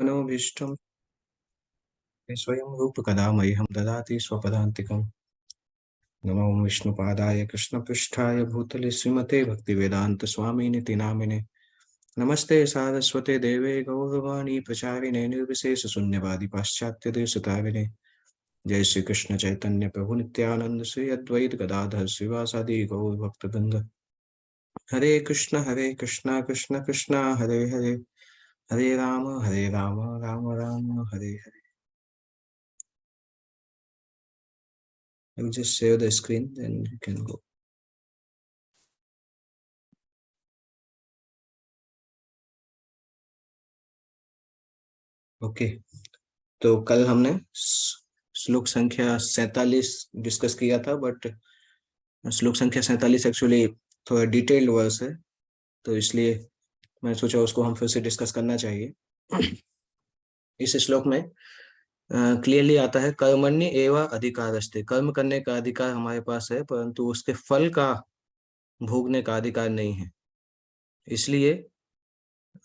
मनोभीष्टं स्वयं रूपकदा मह्यं ददाति स्वपदान्तिकम्। नमो विष्णुपादाय कृष्णपृष्ठाय भूतले श्रीमते भक्तिवेदान्तस्वामिनिति नामिने। नमस्ते सारस्वते देवे गौरवाणी प्रचारिणे निर्विशेषशून्यवादी पाश्चात्यदेशतारिणे। जय श्री कृष्ण चैतन्य प्रभु नित्यानंद श्री अद्वैत गदाधर श्रीवासादि गौर भक्तवृंद। हरे कृष्ण कृष्ण कृष्ण हरे हरे, हरे Ram Ram Ram Hare Hare. I will just share the screen, then you can go. Okay, तो कल हमने श्लोक संख्या 47 डिस्कस किया था, बट श्लोक संख्या 47 एक्चुअली थोड़ा डिटेल्ड वर्स है, तो इसलिए मैं सोचा उसको हम फिर से डिस्कस करना चाहिए। इस श्लोक में क्लियरली आता है कर्मण्य एवं अधिकारस्ते, कर्म करने का अधिकार हमारे पास है, परंतु उसके फल का भोगने का अधिकार नहीं है। इसलिए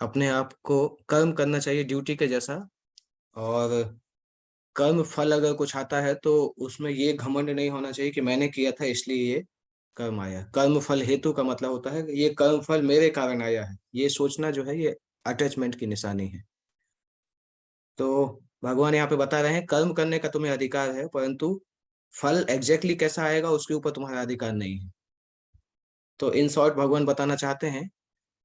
अपने आप को कर्म करना चाहिए ड्यूटी के जैसा, और कर्म फल अगर कुछ आता है तो उसमें ये घमंड नहीं होना चाहिए कि मैंने किया था इसलिए ये कर्म आया। कर्म फल हेतु का मतलब होता है ये कर्म फल मेरे कारण आया है, ये सोचना जो है ये अटैचमेंट की निशानी है। तो भगवान यहाँ पे बता रहे हैं कर्म करने का तुम्हें अधिकार है, परंतु फल एग्जैक्टली कैसा आएगा उसके ऊपर तुम्हारा अधिकार नहीं है। तो इन शॉर्ट भगवान बताना चाहते हैं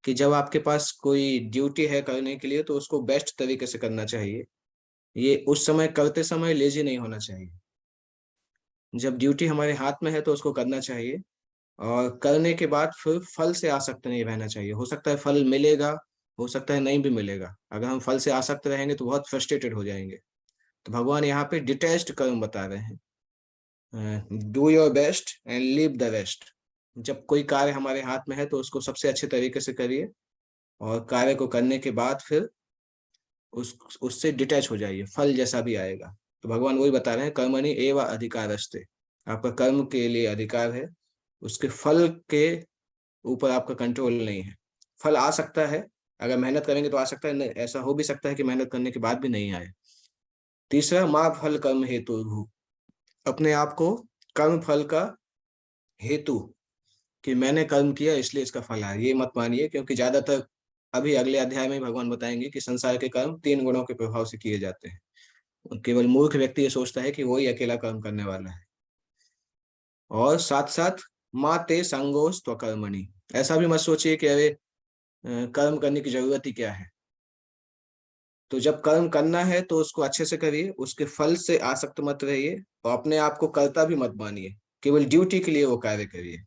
कि जब आपके पास कोई ड्यूटी है करने के लिए तो उसको बेस्ट तरीके से करना चाहिए। ये उस समय करते समय लेजी नहीं होना चाहिए। जब ड्यूटी हमारे हाथ में है तो उसको करना चाहिए, और करने के बाद फिर फल से आसक्त नहीं रहना चाहिए। हो सकता है फल मिलेगा, हो सकता है नहीं भी मिलेगा। अगर हम फल से आसक्त रहेंगे तो बहुत फ्रस्ट्रेटेड हो जाएंगे। तो भगवान यहाँ पे डिटैच्ड कर्म बता रहे हैं, do your best and leave the rest. जब कोई कार्य हमारे हाथ में है तो उसको सबसे अच्छे तरीके से करिए, और कार्य को करने के बाद फिर उससे डिटैच हो जाइए, फल जैसा भी आएगा। तो भगवान वही बता रहे हैं कर्मणि एव अधिकारस्ते, आपका कर्म के लिए अधिकार है, उसके फल के ऊपर आपका कंट्रोल नहीं है। फल आ सकता है, अगर मेहनत करेंगे तो आ सकता है, नहीं ऐसा हो भी सकता है कि मेहनत करने के बाद भी नहीं आए। तीसरा, माँ फल कर्म हेतु भू, अपने आप को कर्म फल का हेतु, कि मैंने कर्म किया इसलिए इसका फल आया, ये मत मानिए। क्योंकि ज्यादातर अभी अगले अध्याय में भगवान बताएंगे कि संसार के कर्म 3 गुणों के प्रभाव से किए जाते हैं। केवल मूर्ख व्यक्ति ये सोचता है कि वही अकेला कर्म करने वाला है। और साथ साथ माँ ते संगोस त्वकर्मणि, ऐसा भी मत सोचिए कि अरे कर्म करने की जरूरत ही क्या है। तो जब कर्म करना है तो उसको अच्छे से करिए, उसके फल से आसक्त मत रहिए, और अपने आप को कर्ता भी मत मानिए। केवल ड्यूटी के लिए वो कार्य करिए।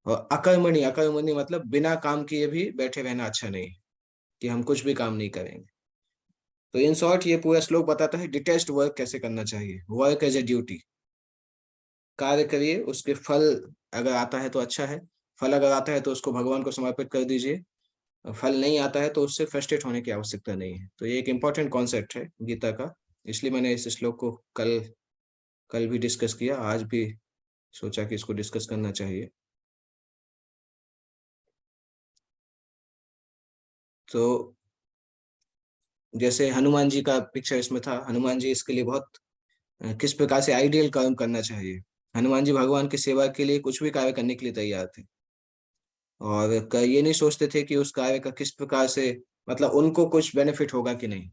और अकर्मणी, अकर्मणी मतलब बिना काम किए भी बैठे रहना अच्छा नहीं है, कि हम कुछ भी काम नहीं करेंगे। तो इन शॉर्ट ये पूरा श्लोक बताता है डिटैच्ड वर्क कैसे करना चाहिए, वर्क एज ए ड्यूटी। कार्य करिए, उसके फल अगर आता है तो अच्छा है, फल अगर आता है तो उसको भगवान को समर्पित कर दीजिए। फल नहीं आता है तो उससे फ्रस्ट्रेट होने की आवश्यकता नहीं है। तो ये एक इम्पोर्टेंट कॉन्सेप्ट है गीता का, इसलिए मैंने इस श्लोक को कल कल भी डिस्कस किया, आज भी सोचा कि इसको डिस्कस करना चाहिए। तो जैसे हनुमान जी का पिक्चर इसमें था, हनुमान जी इसके लिए बहुत किस प्रकार से आइडियल कर्म करना चाहिए। हनुमान जी भगवान की सेवा के लिए कुछ भी कार्य करने के लिए तैयार थे, और ये नहीं सोचते थे कि उस कार्य का किस प्रकार से, मतलब उनको कुछ बेनिफिट होगा कि नहीं।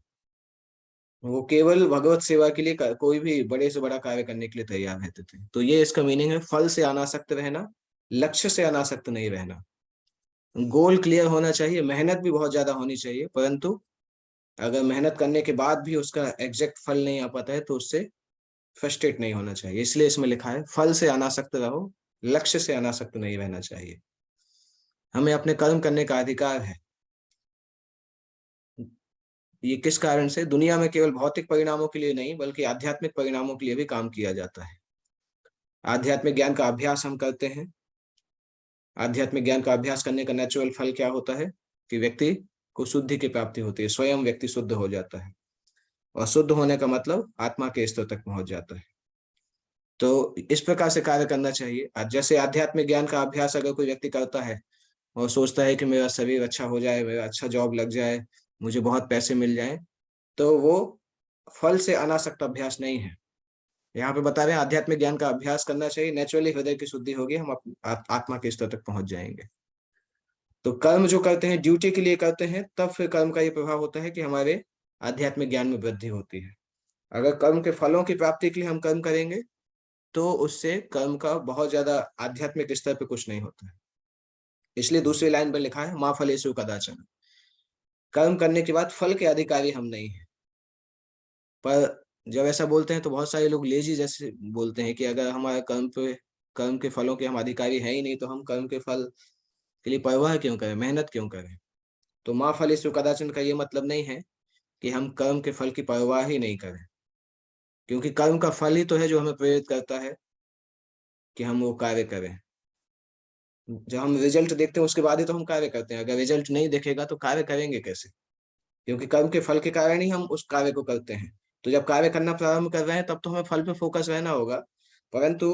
वो केवल भगवत सेवा के लिए कोई भी बड़े से बड़ा कार्य करने के लिए तैयार रहते थे। तो ये इसका मीनिंग है, फल से अनासक्त रहना, लक्ष्य से अनासक्त नहीं रहना। गोल क्लियर होना चाहिए, मेहनत भी बहुत ज्यादा होनी चाहिए, परंतु अगर मेहनत करने के बाद भी उसका एग्जैक्ट फल नहीं आ पाता है तो उससे फ्रस्ट्रेट नहीं होना चाहिए। इसलिए इसमें लिखा है फल से अनासक्त रहो, लक्ष्य से अनासक्त नहीं रहना चाहिए। हमें अपने कर्म करने का अधिकार है। ये किस कारण से, दुनिया में केवल भौतिक परिणामों के लिए नहीं बल्कि आध्यात्मिक परिणामों के लिए भी काम किया जाता है। आध्यात्मिक ज्ञान का अभ्यास हम करते हैं। आध्यात्मिक ज्ञान का अभ्यास करने का नेचुरल फल क्या होता है कि व्यक्ति को शुद्धि की प्राप्ति होती है, स्वयं व्यक्ति शुद्ध हो जाता है। और शुद्ध होने का मतलब आत्मा के स्तर तक पहुंच जाता है। तो इस प्रकार से कार्य करना चाहिए। जैसे आध्यात्मिक ज्ञान का अभ्यास अगर कोई व्यक्ति करता है और सोचता है कि मेरा शरीर अच्छा हो जाए, मेरा अच्छा जॉब लग जाए, मुझे बहुत पैसे मिल जाए, तो वो फल से अनासक्त अभ्यास नहीं है। यहाँ पे बता रहे हैं आध्यात्मिक ज्ञान का अभ्यास करना चाहिए, नेचुरली हृदय की शुद्धि होगी, हम आत्मा के स्तर तक पहुंच जाएंगे। तो कर्म जो करते हैं ड्यूटी के लिए करते हैं, तब फिर कर्म का ये प्रभाव होता है कि हमारे आध्यात्मिक ज्ञान में वृद्धि होती है। अगर कर्म के फलों की प्राप्ति के लिए हम कर्म करेंगे तो उससे कर्म का बहुत ज्यादा आध्यात्मिक स्तर पे कुछ नहीं होता है। इसलिए दूसरी लाइन पर लिखा है माँ फलेषु कदाचन, कर्म करने के बाद फल के अधिकारी हम नहीं है। पर जब ऐसा बोलते हैं तो बहुत सारे लोग लेजी जैसे बोलते हैं कि अगर हमारा कर्म के फलों के हम अधिकारी है ही नहीं, तो हम कर्म के फल के लिए परवाह क्यों करें, मेहनत क्यों करें। तो माँ फलेषु कदाचन का ये मतलब नहीं है कि हम कर्म के फल की परवाह ही नहीं करें, क्योंकि कर्म का फल ही तो है जो हमें प्रेरित करता है कि हम वो कार्य करें। जब हम रिजल्ट देखते हैं उसके बाद ही तो हम कार्य करते हैं, अगर रिजल्ट नहीं दिखेगा तो कार्य करेंगे कैसे, क्योंकि कर्म के फल के कारण ही हम उस कार्य को करते हैं। तो जब कार्य करना प्रारंभ कर रहे हैं तब तो हमें फल पे फोकस रहना होगा, परंतु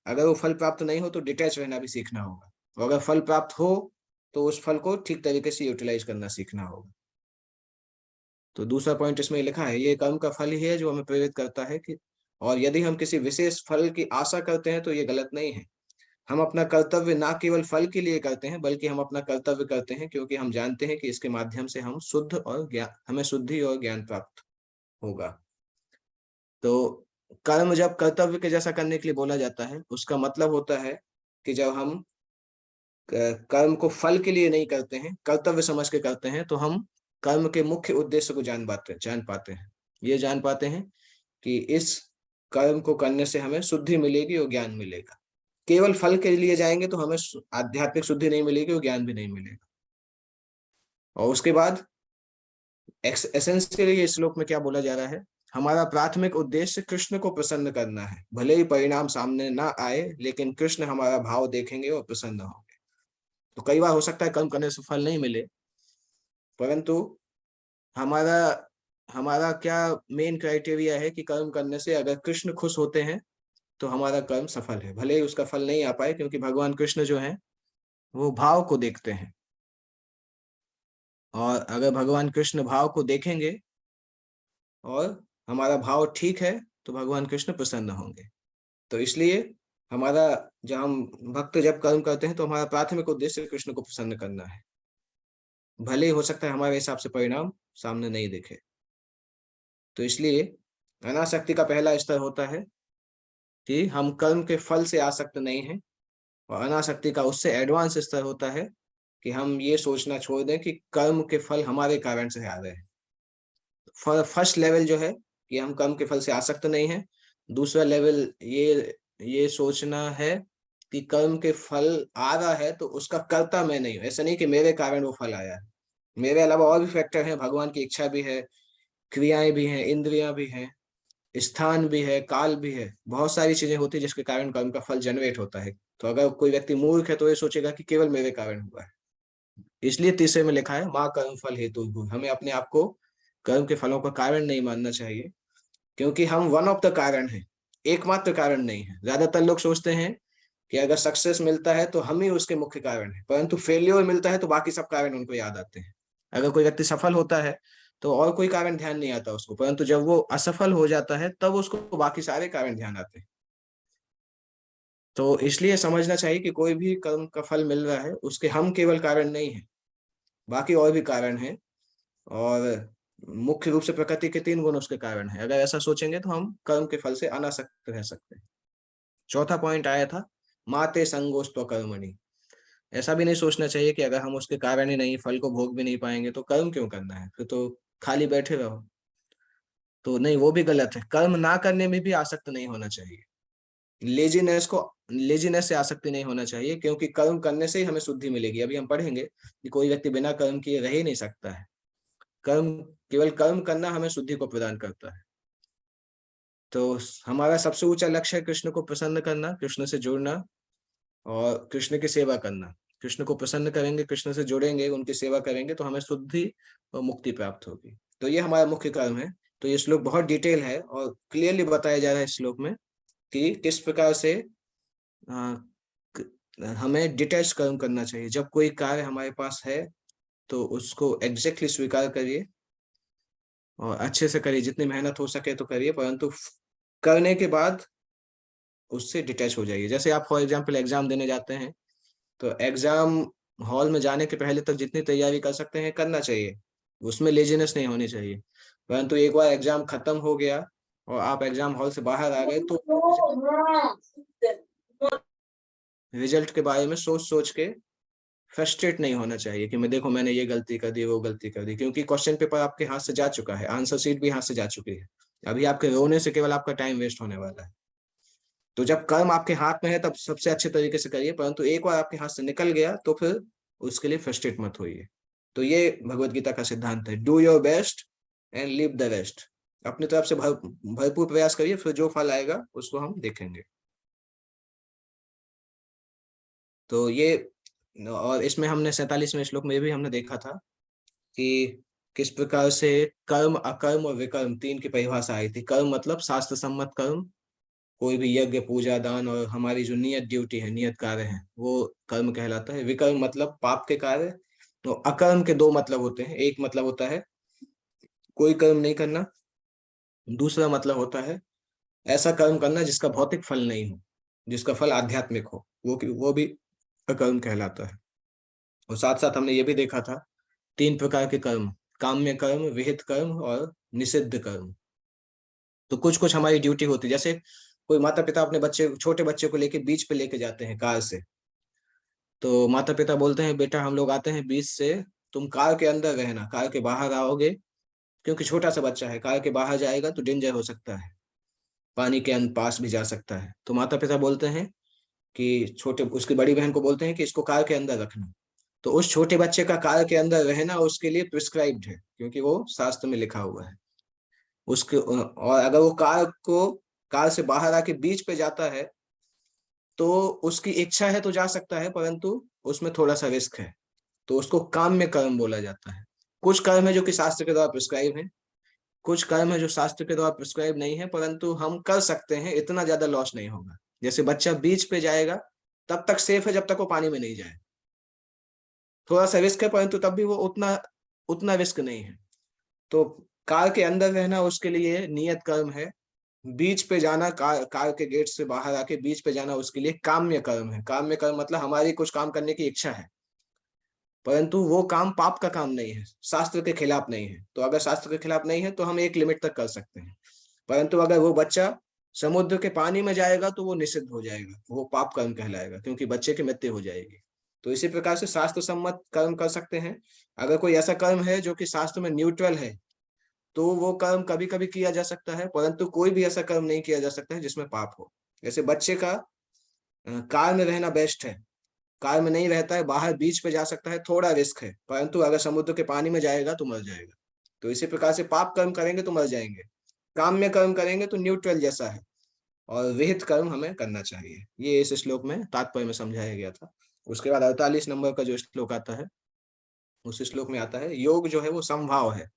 अगर वो फल प्राप्त नहीं हो तो डिटैच रहना भी सीखना होगा, और अगर फल प्राप्त हो तो उस फल को ठीक तरीके से यूटिलाइज करना सीखना होगा। तो दूसरा पॉइंट इसमें लिखा है ये कर्म का फल ही है जो हमें प्रेरित करता है कि, और यदि हम किसी विशेष फल की आशा करते हैं तो ये गलत नहीं है। हम अपना कर्तव्य ना केवल फल के लिए करते हैं, बल्कि हम अपना कर्तव्य करते हैं क्योंकि हम जानते हैं कि इसके माध्यम से हम शुद्ध और ज्ञान, हमें शुद्धि और ज्ञान प्राप्त होगा। तो कर्म जब कर्तव्य के जैसा करने के लिए बोला जाता है, उसका मतलब होता है कि जब हम कर्म को फल के लिए नहीं करते हैं, कर्तव्य समझ के करते हैं, तो हम कर्म के मुख्य उद्देश्य को जान पाते हैं। ये जान पाते हैं कि इस कर्म को करने से हमें शुद्धि मिलेगी और ज्ञान मिलेगा। केवल फल के लिए जाएंगे तो हमें आध्यात्मिक शुद्धि नहीं मिलेगी और ज्ञान भी नहीं मिलेगा। और उसके बाद एसेंशियली इस श्लोक में क्या बोला जा रहा है, हमारा प्राथमिक उद्देश्य कृष्ण को प्रसन्न करना है, भले ही परिणाम सामने ना आए, लेकिन कृष्ण हमारा भाव देखेंगे और प्रसन्न होंगे। तो कई बार हो सकता है कर्म करने से फल नहीं मिले, परंतु हमारा हमारा क्या मेन क्राइटेरिया है कि कर्म करने से अगर कृष्ण खुश होते हैं तो हमारा कर्म सफल है, भले ही उसका फल नहीं आ पाए, क्योंकि भगवान कृष्ण जो है वो भाव को देखते हैं, और अगर भगवान कृष्ण भाव को देखेंगे और हमारा भाव ठीक है तो भगवान कृष्ण प्रसन्न होंगे। तो इसलिए हमारा, जब हम भक्त जब कर्म करते हैं तो हमारा प्राथमिक उद्देश्य कृष्ण को प्रसन्न करना है, भले ही हो सकता है हमारे हिसाब से परिणाम सामने नहीं दिखे। तो इसलिए अनासक्ति का पहला स्तर होता है कि हम कर्म के फल से आसक्त नहीं हैं, और अनासक्ति का उससे एडवांस स्तर होता है कि हम ये सोचना छोड़ दें कि कर्म के फल हमारे कारण से आ रहे हैं। फर्स्ट लेवल जो है कि हम कर्म के फल से आसक्त नहीं है। दूसरा लेवल ये सोचना है कि कर्म के फल आ रहा है तो उसका कर्ता मैं नहीं हूं, ऐसा नहीं कि मेरे कारण वो फल आया है, मेरे अलावा और भी फैक्टर हैं, भगवान की इच्छा भी है, क्रियाएं भी हैं, इंद्रियां भी हैं, स्थान भी है, काल भी है, बहुत सारी चीजें होती है जिसके कारण कर्म का फल जनरेट होता है। तो अगर कोई व्यक्ति मूर्ख है तो ये सोचेगा कि केवल मेरे कारण हुआ है। इसलिए तीसरे में लिखा है माँ कर्म फल हेतु भूः, हमें अपने आप को कर्म के फलों का कारण नहीं मानना चाहिए, क्योंकि हम वन ऑफ द कारण हैं, एकमात्र कारण नहीं है। ज्यादातर लोग सोचते हैं कि अगर सक्सेस मिलता है तो हम ही उसके मुख्य कारण है, परंतु फेलियर मिलता है तो बाकी सब कारण उनको याद आते हैं। अगर कोई व्यक्ति सफल होता है तो और कोई कारण ध्यान नहीं आता उसको, परंतु जब वो असफल हो जाता है तब उसको बाकी सारे कारण ध्यान आते हैं। तो इसलिए समझना चाहिए कि कोई भी कर्म का फल मिल रहा है उसके हम केवल कारण नहीं है, बाकी और भी कारण है, और मुख्य रूप से प्रकृति के तीन गुण उसके कारण है। अगर ऐसा सोचेंगे तो हम कर्म के फल से अनासक्त रह सकते हैं। चौथा पॉइंट आया था माते संगोष्ठ कर्मणि, ऐसा भी नहीं सोचना चाहिए कि अगर हम उसके कारण ही नहीं, फल को भोग भी नहीं पाएंगे तो कर्म क्यों करना है, फिर तो खाली बैठे रहो। तो नहीं, वो भी गलत है, कर्म ना करने में भी आसक्त नहीं होना चाहिए। लेजीनेस से आसक्ति नहीं होना चाहिए, क्योंकि कर्म करने से ही हमें शुद्धि मिलेगी। अभी हम पढ़ेंगे कि कोई व्यक्ति बिना कर्म किए रह ही नहीं सकता है। कर्म, केवल कर्म करना हमें शुद्धि को प्रदान करता है। तो हमारा सबसे ऊंचा लक्ष्य है कृष्ण को प्रसन्न करना, कृष्ण से जुड़ना और कृष्ण की सेवा करना। कृष्ण को प्रसन्न करेंगे, कृष्ण से जुड़ेंगे, उनकी सेवा करेंगे तो हमें शुद्धि और मुक्ति प्राप्त होगी। तो ये हमारा मुख्य कर्म है। तो ये श्लोक बहुत डिटेल है और क्लियरली बताया जा रहा है इस श्लोक में कि किस प्रकार से अ, हमें डिटैच कर्म करना चाहिए। जब कोई कार्य हमारे पास है तो उसको एग्जैक्टली स्वीकार करिए और अच्छे से करिए, जितनी मेहनत हो सके तो करिए, परंतु करने के बाद उससे डिटैच हो जाइए। जैसे आप फॉर एग्जाम्पल एग्जाम देने जाते हैं, तो एग्जाम हॉल में जाने के पहले तक जितनी तैयारी कर सकते हैं करना चाहिए, उसमें लेजीनेस नहीं होनी चाहिए। परंतु एक बार एग्जाम खत्म हो गया और आप एग्जाम हॉल से बाहर आ गए, तो रिजल्ट के बारे में सोच सोच के फ्रस्ट्रेट नहीं होना चाहिए कि मैं देखो मैंने ये गलती कर दी वो गलती कर दी, क्योंकि क्वेश्चन पेपर आपके हाथ से जा चुका है, आंसर शीट भी हाथ से जा चुकी है। अभी आपके रोने से केवल आपका टाइम वेस्ट होने वाला है। तो जब कर्म आपके हाथ में है तब सबसे अच्छे तरीके से करिए, परंतु एक बार आपके हाथ से निकल गया तो फिर उसके लिए फ्रस्ट्रेट मत होइए। तो ये भगवत गीता का सिद्धांत है, do your best and leave the rest. अपनी तरफ से भरपूर प्रयास करिए, फिर जो फल आएगा उसको हम देखेंगे। तो ये, और इसमें हमने 47वें श्लोक में भी हमने देखा था कि किस प्रकार से कर्म, अकर्म और विकर्म तीन की परिभाषा आई थी। कर्म मतलब शास्त्र सम्मत कर्म, कोई भी यज्ञ पूजा दान और हमारी जो नियत ड्यूटी है, नियत कार्य है, वो कर्म कहलाता है। विकर्म मतलब पाप के कार्य। तो अकर्म के दो मतलब होते हैं, एक मतलब होता है कोई कर्म नहीं करना, दूसरा मतलब होता है ऐसा कर्म करना जिसका भौतिक फल नहीं हो, जिसका फल आध्यात्मिक हो, वो भी अकर्म कहलाता है। और साथ साथ हमने ये भी देखा था तीन प्रकार के कर्म, काम्य कर्म, विहित कर्म और निषिद्ध कर्म। तो कुछ कुछ हमारी ड्यूटी होती है, जैसे कोई माता पिता अपने बच्चे, छोटे बच्चे को लेके बीच पे लेके जाते हैं कार से, तो माता पिता बोलते हैं बेटा हम लोग आते हैं बीच से, तुम कार के अंदर रहना, कार के बाहर आओगे, क्योंकि छोटा सा बच्चा है, कार के बाहर जाएगा तो डेंजर हो सकता है, पानी के पास भी जा सकता है। तो माता पिता बोलते हैं कि छोटे, उसकी बड़ी बहन को बोलते हैं कि इसको कार के अंदर रखना। तो उस छोटे बच्चे का कार के अंदर रहना उसके लिए प्रिस्क्राइब्ड है, क्योंकि वो शास्त्र में लिखा हुआ है उसके। और अगर वो कार से बाहर आके बीच पे जाता है तो उसकी इच्छा है तो जा सकता है, परंतु उसमें थोड़ा सा रिस्क है, तो उसको काम में कर्म बोला जाता है। कुछ कर्म है जो कि शास्त्र के द्वारा प्रिस्क्राइब है, कुछ कर्म है जो शास्त्र के द्वारा प्रिस्क्राइब नहीं है, परंतु हम कर सकते हैं, इतना ज्यादा लॉस नहीं होगा। जैसे बच्चा बीच पे जाएगा तब तक सेफ है जब तक वो पानी में नहीं जाए, थोड़ा सा रिस्क है परंतु तब भी वो उतना उतना रिस्क नहीं है। तो कार के अंदर रहना उसके लिए नियत कर्म है, बीच पे जाना, कार के गेट से बाहर आके बीच पे जाना उसके लिए काम्य कर्म है। काम्य कर्म मतलब हमारी कुछ काम करने की इच्छा है, परंतु वो काम पाप का काम नहीं है, शास्त्र के खिलाफ नहीं है। तो अगर शास्त्र के खिलाफ नहीं है तो हम एक लिमिट तक कर सकते हैं, परंतु अगर वो बच्चा समुद्र के पानी में जाएगा तो वो निषिद्ध हो जाएगा, वो पाप कर्म कहलाएगा, क्योंकि बच्चे की मृत्यु हो जाएगी। तो इसी प्रकार से शास्त्र सम्मत कर्म कर सकते हैं। अगर कोई ऐसा कर्म है जो कि शास्त्र में न्यूट्रल है तो वो कर्म कभी कभी किया जा सकता है, परंतु कोई भी ऐसा कर्म नहीं किया जा सकता है जिसमें पाप हो। जैसे बच्चे का कार में रहना बेस्ट है, कार में नहीं रहता है, बाहर बीच पे जा सकता है, थोड़ा रिस्क है, परंतु अगर समुद्र के पानी में जाएगा तो मर जाएगा। तो इसी प्रकार से पाप कर्म करेंगे तो मर जाएंगे, काम में कर्म करेंगे तो न्यूट्रल जैसा है, और विहित कर्म हमें करना चाहिए। ये इस श्लोक में तात्पर्य में समझाया गया था। उसके बाद 48 नंबर का जो श्लोक आता है, उस श्लोक में आता है योग जो है वो समभाव है।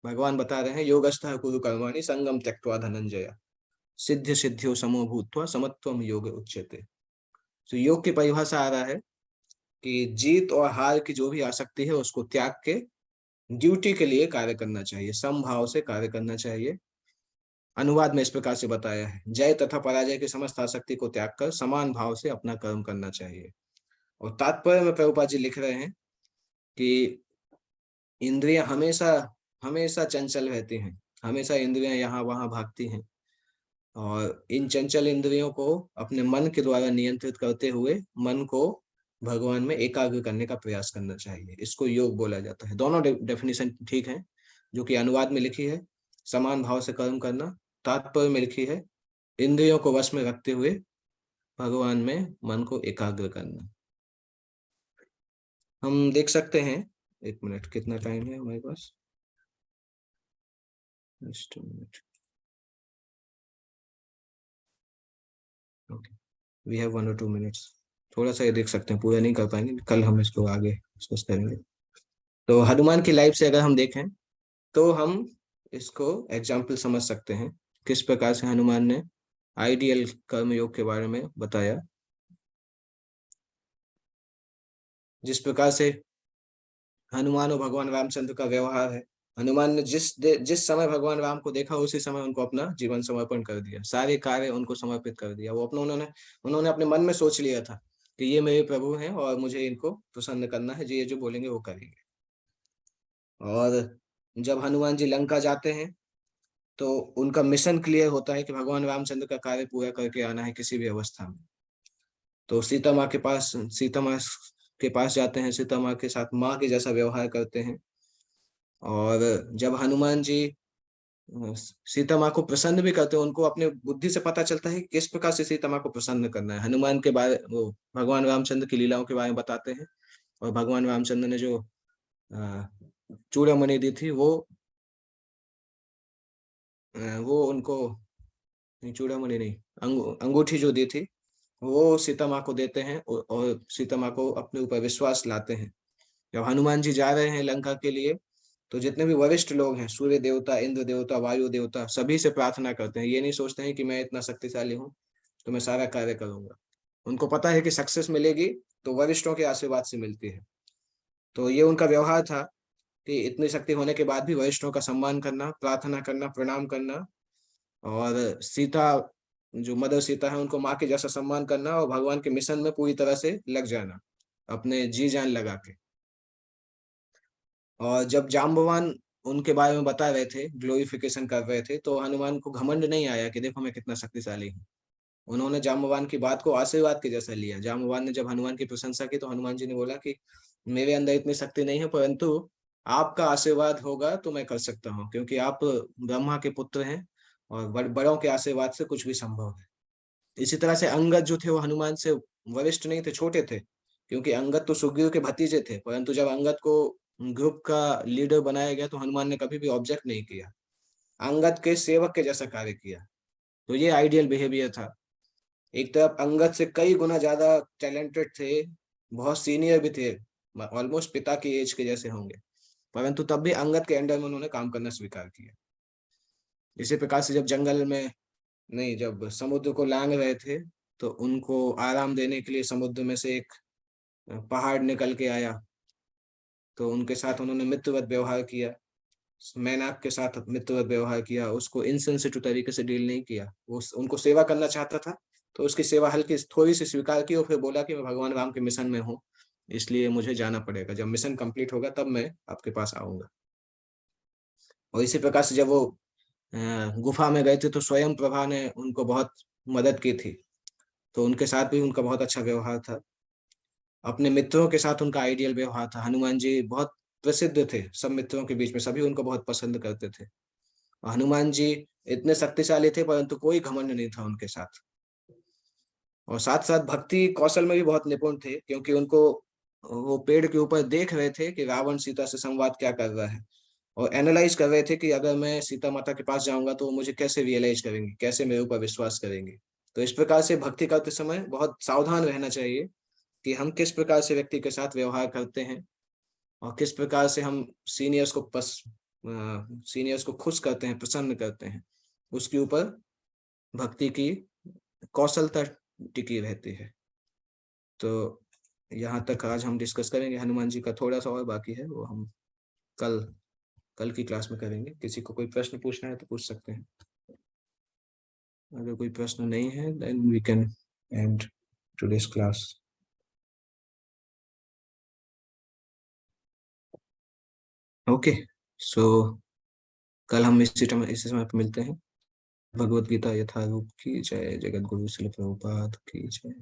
भगवान बता रहे हैं योगस्थः कुरु कर्माणि संगम त्यक्त्वा धनंजय सिद्ध सिद्धियो समो भूत्वा समत्वम योग उच्यते। तो योग की परिभाषा आ रहा है कि जीत और हार की जो भी आसक्ति है उसको त्याग के ड्यूटी के लिए कार्य करना चाहिए, समभाव से कार्य करना चाहिए। अनुवाद में इस प्रकार से बताया है, जय तथा पराजय की समस्त आसक्ति को त्याग कर समान भाव से अपना कर्म करना चाहिए। और तात्पर्य में प्रभुपाद जी लिख रहे हैं कि इंद्रियां हमेशा हमेशा चंचल रहती हैं, हमेशा इंद्रियां यहाँ वहां भागती हैं, और इन चंचल इंद्रियों को अपने मन के द्वारा नियंत्रित करते हुए मन को भगवान में एकाग्र करने का प्रयास करना चाहिए। इसको योग बोला जाता है। दोनों डेफिनेशन ठीक है, जो कि अनुवाद में लिखी है समान भाव से कर्म करना, तात्पर्य में लिखी है इंद्रियों को वश में रखते हुए भगवान में मन को एकाग्र करना। हम देख सकते हैं, एक मिनट, कितना टाइम है हमारे पास? Just minute, okay, we have 1 or 2 minutes। थोड़ा सा ये देख सकते हैं, पूरा नहीं कर पाएंगे, कल हम इसको आगे डिस्कस करेंगे। तो हनुमान की लाइफ से अगर हम देखें तो हम इसको एग्जाम्पल समझ सकते हैं, किस प्रकार से हनुमान ने आइडियल कर्म योग के बारे में बताया। जिस प्रकार से हनुमान और भगवान रामचंद्र का व्यवहार है, हनुमान ने जिस समय भगवान राम को देखा उसी समय उनको अपना जीवन समर्पण कर दिया, सारे कार्य उनको समर्पित कर दिया। वो अपना उन्होंने उन्होंने अपने मन में सोच लिया था कि ये मेरे प्रभु हैं और मुझे इनको प्रसन्न करना है, ये जो बोलेंगे वो करेंगे। और जब हनुमान जी लंका जाते हैं तो उनका मिशन क्लियर होता है कि भगवान रामचंद्र का कार्य पूरा करके आना है किसी भी अवस्था में। तो सीता माँ के पास जाते हैं, सीता माँ के साथ माँ के जैसा व्यवहार करते हैं। और जब हनुमान जी सीता माँ को प्रसन्न भी करते हैं, उनको अपने बुद्धि से पता चलता है कि किस प्रकार से सीता माँ को प्रसन्न करना है। हनुमान के बारे वो भगवान रामचंद्र की लीलाओं के बारे में बताते हैं। और भगवान रामचंद्र ने जो अ, चूड़ामणि दी थी वो उनको, नहीं चूड़ामणि नहीं, अंगूठी जो दी थी वो सीता माँ को देते हैं और सीता माँ को अपने ऊपर विश्वास लाते हैं। जब हनुमान जी जा रहे हैं लंका के लिए तो जितने भी वरिष्ठ लोग हैं, सूर्य देवता, इंद्र देवता, वायु देवता, सभी से प्रार्थना करते हैं। ये नहीं सोचते हैं कि मैं इतना शक्तिशाली हूँ तो मैं सारा कार्य करूंगा। उनको पता है कि सक्सेस मिलेगी तो वरिष्ठों के आशीर्वाद से मिलती है। तो ये उनका व्यवहार था कि इतनी शक्ति होने के बाद भी वरिष्ठों का सम्मान करना, प्रार्थना करना, प्रणाम करना। और सीता, जो मदर सीता है, उनको माँ के जैसा सम्मान करना और भगवान के मिशन में पूरी तरह से लग जाना, अपने जी जान लगा के। और जब जाम्बवान उनके बारे में बता रहे थे, ग्लोरिफिकेशन कर रहे थे, तो हनुमान को घमंड नहीं आया कि देखो मैं कितना शक्तिशाली हूँ। उन्होंने जाम्बवान की बात को आशीर्वाद के जैसा लिया। जाम्बवान ने जब हनुमान की प्रशंसा की तो हनुमान जी ने बोला कि मेरे अंदर इतनी शक्ति नहीं है, परंतु आपका आशीर्वाद होगा तो मैं कर सकता हूँ, क्योंकि आप ब्रह्मा के पुत्र हैं और बड़ों के आशीर्वाद से कुछ भी संभव है। इसी तरह से अंगद जो थे वो हनुमान से वरिष्ठ नहीं थे, छोटे थे, क्योंकि अंगद तो सुग्रीव के भतीजे थे। परंतु जब अंगद को ग्रुप का लीडर बनाया गया तो हनुमान ने कभी भी ऑब्जेक्ट नहीं किया, अंगद के सेवक के जैसा कार्य किया। तो ये आइडियल बिहेवियर था। एक तरफ अंगद से कई गुना ज्यादा टैलेंटेड थे, बहुत सीनियर भी थे, ऑलमोस्ट पिता की एज के जैसे होंगे, परंतु तब भी अंगद के अंडर में उन्होंने काम करना स्वीकार किया। इसी प्रकार से जब जंगल में, नहीं, जब समुद्र को लांग रहे थे तो उनको आराम देने के लिए समुद्र में से एक पहाड़ निकल के आया, तो उनके साथ उन्होंने मित्रवत व्यवहार किया, मैनाक के साथ मित्रवत व्यवहार किया, उसको इनसेंसिटिव तरीके से डील नहीं किया। वो उनको सेवा करना चाहता था तो उसकी सेवा हल्की थोड़ी सी स्वीकार की और फिर बोला कि मैं भगवान राम के मिशन में हूँ, इसलिए मुझे जाना पड़ेगा, जब मिशन कंप्लीट होगा तब मैं आपके पास आऊंगा। और इसी प्रकार से जब वो गुफा में गए थे तो स्वयं प्रभा ने उनको बहुत मदद की थी, तो उनके साथ भी उनका बहुत अच्छा व्यवहार था। अपने मित्रों के साथ उनका आइडियल व्यवहार था। हनुमान जी बहुत प्रसिद्ध थे सब मित्रों के बीच में, सभी उनको बहुत पसंद करते थे। और हनुमान जी इतने शक्तिशाली थे परंतु कोई घमंड नहीं था उनके साथ। और साथ साथ भक्ति कौशल में भी बहुत निपुण थे, क्योंकि उनको, वो पेड़ के ऊपर देख रहे थे कि रावण सीता से संवाद क्या कर रहा है, और एनालाइज कर रहे थे कि अगर मैं सीता माता के पास जाऊंगा तो वो मुझे कैसे रियलाइज करेंगे, कैसे मेरे ऊपर विश्वास करेंगे। तो इस प्रकार से भक्ति करते समय बहुत सावधान रहना चाहिए कि हम किस प्रकार से व्यक्ति के साथ व्यवहार करते हैं और किस प्रकार से हम सीनियर्स को खुश करते हैं, प्रसन्न करते हैं, उसके ऊपर भक्ति की कौशलता टिकी रहती है। तो यहाँ तक आज हम डिस्कस करेंगे। हनुमान जी का थोड़ा सा और बाकी है, वो हम कल कल की क्लास में करेंगे। किसी को कोई प्रश्न पूछना है तो पूछ सकते हैं। अगर कोई प्रश्न नहीं है then we can end today's class. Okay, so कल हम इसी समय पे मिलते हैं। भगवत गीता यथारूप की जय। जगत गुरु श्री प्रभुपाद की जय।